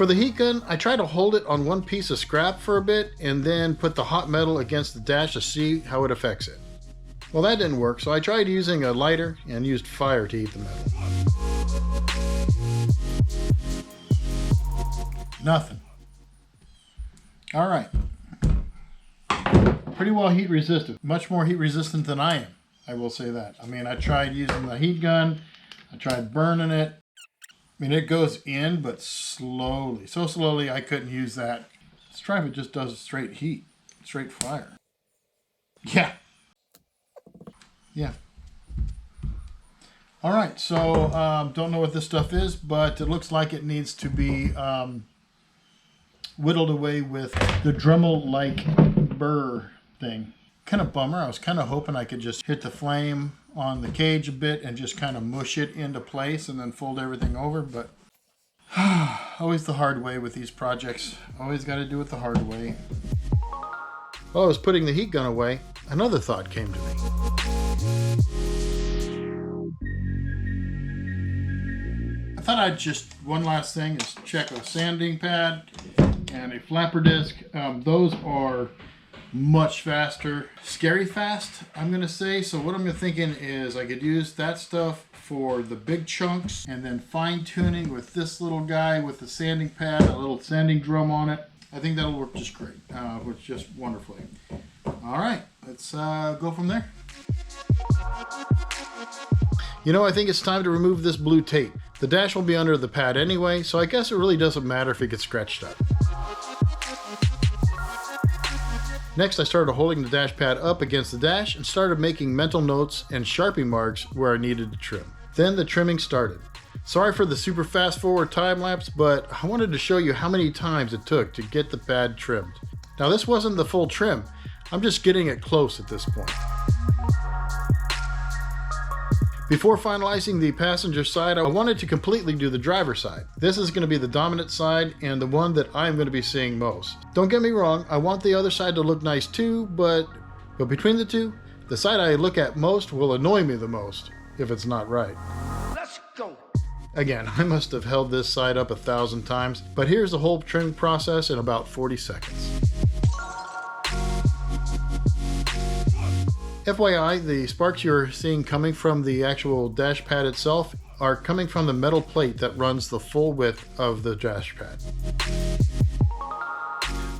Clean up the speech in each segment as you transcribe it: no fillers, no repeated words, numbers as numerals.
For the heat gun, I try to hold it on one piece of scrap for a bit and then put the hot metal against the dash to see how it affects it. Well, that didn't work, so I tried using a lighter and used fire to heat the metal. Nothing. All right. Pretty well heat resistant. Much more heat resistant than I am, I will say that. I mean, I tried using the heat gun. I tried burning it. I mean, it goes in, but slowly. So slowly, I couldn't use that. Let's try if it just does straight heat, straight fire. Yeah. Yeah. All right, so don't know what this stuff is, but it looks like it needs to be whittled away with the Dremel-like burr thing. Kind of bummer. I was kind of hoping I could just hit the flame on the cage a bit and just kind of mush it into place and then fold everything over, but always the hard way with these projects. Always got to do it the hard way. While I was putting the heat gun away, another thought came to me. I thought I'd just, one last thing is check a sanding pad and a flapper disc. Those are much faster, scary fast, I'm gonna say. So what I'm thinking is I could use that stuff for the big chunks and then fine tuning with this little guy with the sanding pad, a little sanding drum on it. I think that'll work just great, works just wonderfully. All right, let's go from there. You know, I think it's time to remove this blue tape. The dash will be under the pad anyway, so I guess it really doesn't matter if it gets scratched up. Next, I started holding the dash pad up against the dash and started making mental notes and Sharpie marks where I needed to trim. Then the trimming started. Sorry for the super fast forward time lapse, but I wanted to show you how many times it took to get the pad trimmed. Now this wasn't the full trim, I'm just getting it close at this point. Before finalizing the passenger side, I wanted to completely do the driver side. This is going to be the dominant side and the one that I'm going to be seeing most. Don't get me wrong, I want the other side to look nice too, but between the two, the side I look at most will annoy me the most if it's not right. Let's go. Again, I must have held this side up 1,000 times, but here's the whole trim process in about 40 seconds. FYI, the sparks you're seeing coming from the actual dash pad itself are coming from the metal plate that runs the full width of the dash pad.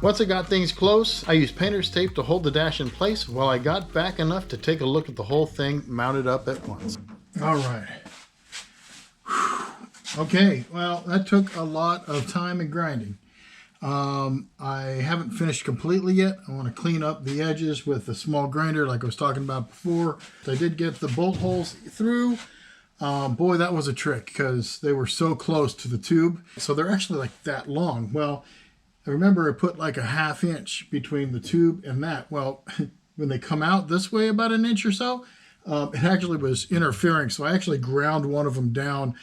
Once I got things close, I used painter's tape to hold the dash in place while I got back enough to take a look at the whole thing mounted up at once. All right. Okay, well, that took a lot of time and grinding. I haven't finished completely yet. I want to clean up the edges with a small grinder like I was talking about before. I did get the bolt holes through. Boy, that was a trick because they were so close to the tube. So they're actually like that long. Well, I remember I put like a 1/2 inch between the tube and that. Well, when they come out this way about 1 inch or so, it actually was interfering. So I actually ground one of them down,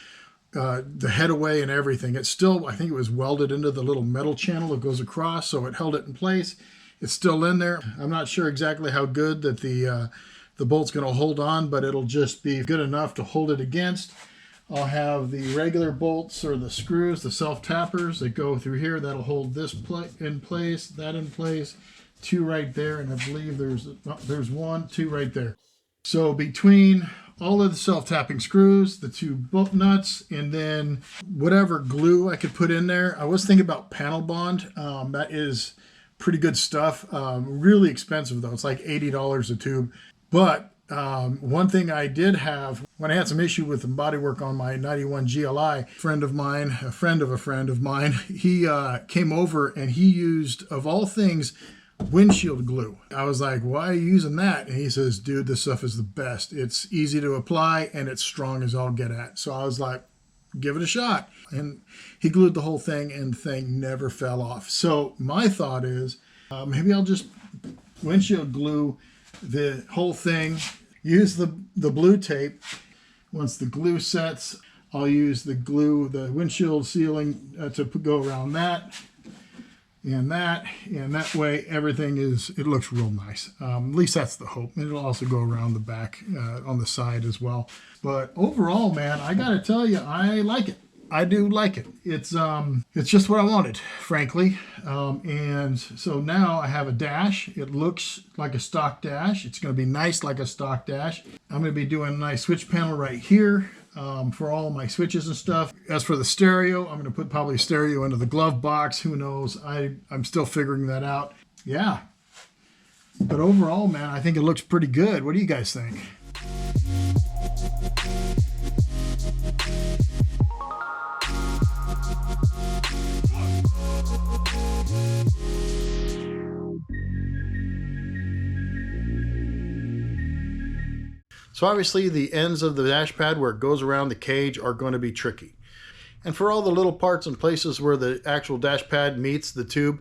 the head away and everything. It's still, I think it was welded into the little metal channel that goes across, so it held it in place. It's still in there. I'm not sure exactly how good that the bolt's going to hold on, but it'll just be good enough to hold it against. I'll have the regular bolts or the screws, the self-tappers that go through here. That'll hold this in place, that in place, 2 right there, and I believe there's 1, 2 right there. So between all of the self-tapping screws, the 2 bolt nuts, and then whatever glue I could put in there. I was thinking about panel bond. That is pretty good stuff. Really expensive though. It's like $80 a tube. But one thing I did have, when I had some issue with the bodywork on my 91 GLI, a friend of a friend of mine, he came over and he used, of all things, windshield glue. I was like, why are you using that? And he says, dude, this stuff is the best. It's easy to apply and it's strong as all get at. So I was like, give it a shot. And he glued the whole thing and the thing never fell off. So my thought is, maybe I'll just windshield glue the whole thing, use the blue tape. Once the glue sets, I'll use the glue, the windshield sealing to go around that. And that way everything it looks real nice. At least that's the hope. It'll also go around the back on the side as well. But overall, man, I gotta tell you, I like it. I do like it. It's just what I wanted, frankly. And so now I have a dash. It looks like a stock dash. It's going to be nice like a stock dash. I'm going to be doing a nice switch panel right here for all my switches and stuff. As for the stereo, I'm going to put probably stereo into the glove box. Who knows? I'm still figuring that out. Yeah. But overall, man, I think it looks pretty good. What do you guys think? So obviously the ends of the dash pad where it goes around the cage are going to be tricky. And for all the little parts and places where the actual dash pad meets the tube,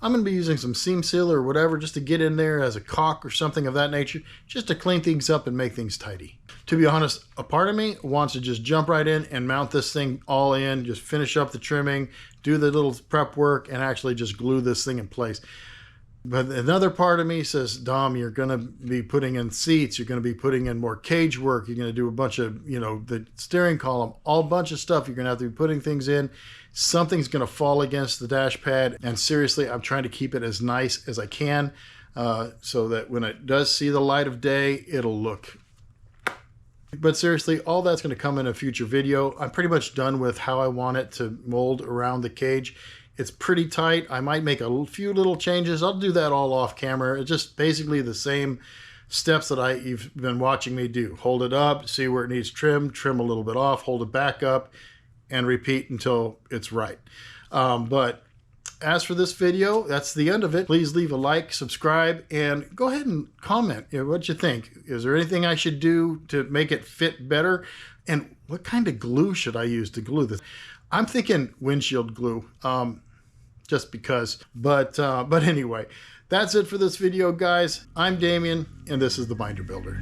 I'm going to be using some seam seal or whatever just to get in there as a caulk or something of that nature, just to clean things up and make things tidy. To be honest, a part of me wants to just jump right in and mount this thing all in, just finish up the trimming, do the little prep work, and actually just glue this thing in place. But another part of me says, Dom, you're going to be putting in seats. You're going to be putting in more cage work. You're going to do a bunch of, the steering column, all bunch of stuff. You're going to have to be putting things in. Something's going to fall against the dash pad. And seriously, I'm trying to keep it as nice as I can so that when it does see the light of day, it'll look. But seriously, all that's going to come in a future video. I'm pretty much done with how I want it to mold around the cage. It's pretty tight. I might make a few little changes. I'll do that all off camera. It's just basically the same steps that you've been watching me do. Hold it up, see where it needs trim, trim a little bit off, hold it back up, and repeat until it's right. But as for this video, that's the end of it. Please leave a like, subscribe, and go ahead and comment what you think. Is there anything I should do to make it fit better? And what kind of glue should I use to glue this? I'm thinking windshield glue. Just because, but anyway, that's it for this video, guys. I'm Damien, and this is the Binder Builder.